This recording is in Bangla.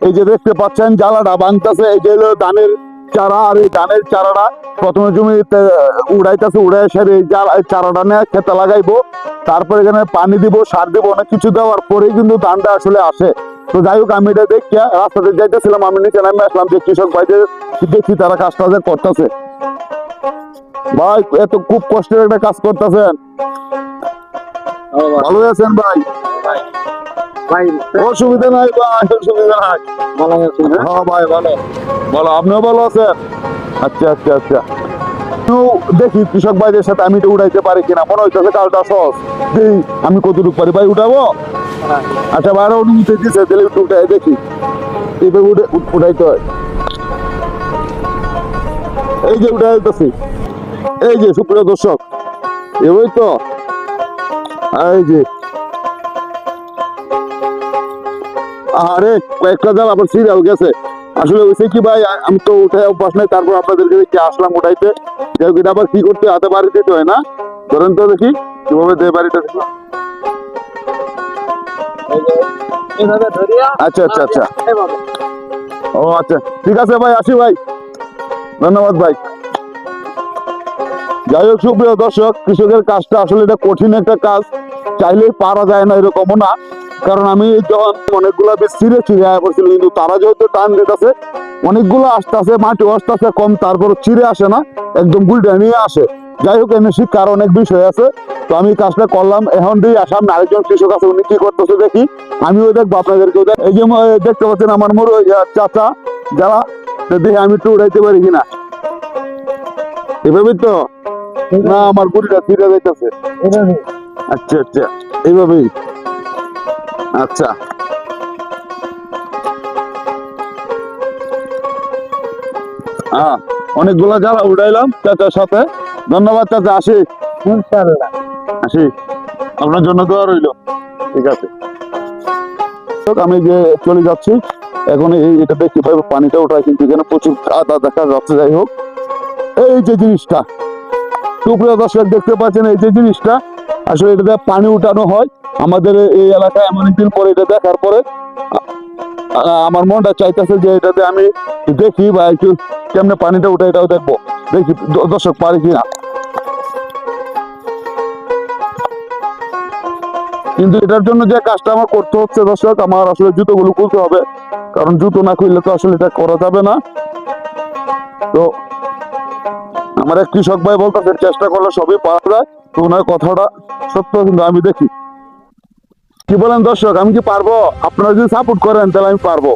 এই যে দেখতে পাচ্ছেন জ্বালাটা ভাঙতেছে, এই যে হলো ধানের চারা। আর এই ধানের চারাটা প্রথমে জমিতে উড়াইতেছে, উড়াই সেরে এই চারাটা নিয়ে খেতে লাগাইবো। তারপর এখানে পানি দিব, সার দিব, অনেক কিছু দেওয়ার পরেই কিন্তু ধানটা আসলে আসে। তো যাই হোক, আমি এটা দেখি রাস্তাতে যাইতেছিলাম, আমি নিচে নামে আসলাম যে কৃষক ভাইদের দেখি তারা কাজটা যে করতেছে। ভাই এত খুব কষ্টের একটা কাজ করতেছেন, ভালো আছেন ভাই? অসুবিধা নাই ভাই, অসুবিধা নাই। হ্যাঁ ভাই ভালো, ভালো। আপনিও ভালো আছেন? আচ্ছা আচ্ছা আচ্ছা। দেখি কৃষক ভাইদের সাথে আমি তো উঠাইতে পারি কিনা, মনে হইতেছে কালটা সহজ। আমি কতটুকু পারি ভাই, উঠাবো? আচ্ছা ভাই, আরো অনুমতি দিচ্ছে, তাহলে একটু উঠাই দেখি। এইভাবে উঠাইতে হয়, এই যে উঠে যেতেছি। এই যে সুপ্রিয় দর্শক, এবার তো এই যে আরে কয়েকটা জাল আবার সিরিয়াল গেছে। আসলে হয়েছে কি ভাই, আমি তো উঠে অভ্যাস নাই, তারপর আপনাদেরকে দেখি আসলাম উঠাইতে। যাই হোক, এটা আবার কি করতে হাতে বাড়ি দিতে হয় না? ধরেন তো দেখি কিভাবে দেয় বাড়িটা। আচ্ছা আচ্ছা আচ্ছা, ও আচ্ছা, ঠিক আছে ভাই, আসি ভাই, ধন্যবাদ ভাই। যাই হোক সুপ্রিয় দর্শক, কৃষকের কাজটা আসলে এটা কঠিন একটা কাজ, চাইলেই পারা যায় না এরকমও না। কারণ আমি যখন অনেকগুলা বেশ ছিঁড়ে ছিঁড়ে আয়া করছিল, কিন্তু তারা যেহেতু টান দিতেছে, অনেকগুলো আসতেছে, মাটি আসতেছে কম, তারপর চিড়ে আসে না, একদম গুলটা নিয়ে আসে। যাই হোক, এনে শিক্ষার অনেক বিষয় আছে। তো আমি কাজটা করলাম, এখন দিয়ে আসাম আরেকজন কৃষক আছে, উনি কি করতেছে দেখি, আমিও দেখবো আপনাদেরকেও দেখ। এই যে দেখতে পাচ্ছেন আমার মোর চাচা যারা, দেখি আমি একটু উড়াইতে পারি কিনা। এভাবেই তো না, আমার বুড়িটা ফিরে যাইতেছে। আচ্ছা আচ্ছা, এইভাবেই। আচ্ছা হ্যাঁ, অনেকগুলা জ্বালা উঠাইলাম চাচার সাথে। ধন্যবাদ চাচা, আসি। আসি, আপনার জন্য দোয়া রইল। ঠিক আছে, আমি যে চলে যাচ্ছি এখন। এটা দেখতে পাইবো পানিটা ওঠায়, কিন্তু এখানে প্রচুর কাদা দেখা যাচ্ছে। যাই হোক, এই যে জিনিসটা সুপ্রিয় দর্শক দেখতে পাচ্ছেন, এই যে জিনিসটা আসলে এটাতে পানি উঠানো হয় আমাদের এই এলাকায়। এমন একদিন পরে এটা দেখার পরে আমার মনটা চাইতেছে যে এটাতে আমি দেখি বা একটু কেমনে পানিটা উঠে, এটাও দেখবো, দেখি দর্শক পারি কিনা। কিন্তু এটার জন্য যে কাজটা আমার করতে হচ্ছে দর্শক, আমার আসলে জুতোগুলো খুলতে হবে, কারণ জুতো না খুললে তো আসলে এটা করা যাবে না। তো আমার এক কৃষক ভাই বলতেছে চেষ্টা করলে সবই পাওয়া যায়, তো ওনার কথাটা সত্য, কিন্তু আমি দেখি। কি বলেন দর্শক, আমি কি পারবো? আপনারা যদি সাপোর্ট করেন তাহলে আমি পারবো।